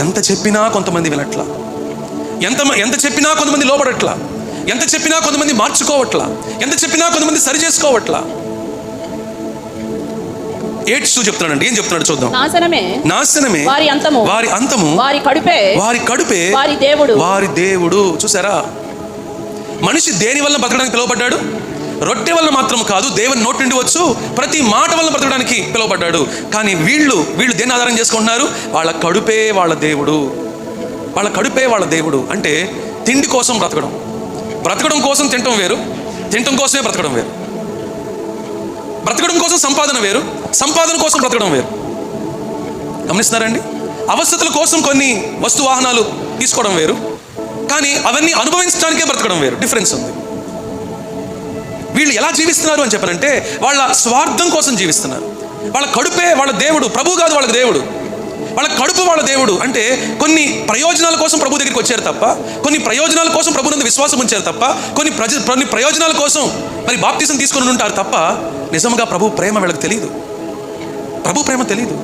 ఎంత చెప్పినా కొంతమంది వినట్లా, ఎంత చెప్పినా కొంతమంది లోపడట్లా, ఎంత చెప్పినా కొంతమంది మార్చుకోవట్లా, ఎంత చెప్పినా కొంతమంది సరి చేసుకోవట్లా. ఏడ్చు చెప్తున్నాడండి. ఏం చెప్తున్నాడు చూద్దాం. నాశనమే వారి అంతము, వారి కడుపే వారి దేవుడు. చూసారా, మనిషి దేని వల్ల బతకడానికి పిలువబడ్డాడు? రొట్టె వల్ల మాత్రం కాదు, దేవుని నోటి నుండి వచ్చు ప్రతి మాట వల్ల బ్రతకడానికి పిలువబడ్డాడు. కానీ వీళ్ళు దేన్ని ఆధారం చేసుకుంటున్నారు? వాళ్ళ కడుపే వాళ్ళ దేవుడు, వాళ్ళ కడుపే వాళ్ళ దేవుడు. అంటే తిండి కోసం బ్రతకడం కోసం తినటం వేరు, తినటం కోసమే బ్రతకడం వేరు. బ్రతకడం కోసం సంపాదన వేరు, సంపాదన కోసం బ్రతకడం వేరు. గమనిస్తున్నారండి? అవసరతల కోసం కొన్ని వస్తు వాహనాలు తీసుకోవడం వేరు, కానీ అవన్నీ అనుభవించడానికే బ్రతకడం వేరు. డిఫరెన్స్ ఉంది. వీళ్ళు ఎలా జీవిస్తున్నారు అని చెప్పారంటే వాళ్ళ స్వార్థం కోసం జీవిస్తున్నారు. వాళ్ళ కడుపే వాళ్ళ దేవుడు, ప్రభు కాదు వాళ్ళకి దేవుడు. వాళ్ళ కడుపు వాళ్ళ దేవుడు. అంటే కొన్ని ప్రయోజనాల కోసం ప్రభు దగ్గరికి వచ్చారు తప్ప, కొన్ని ప్రయోజనాల కోసం ప్రభు నందు విశ్వాసం ఉంచారు తప్ప, కొన్ని ప్రయోజనాల కోసం మరి బాప్తిసం తీసుకొని ఉంటారు తప్ప, నిజంగా ప్రభు ప్రేమ వీళ్ళకి తెలియదు. ప్రభు ప్రేమ తెలియదు.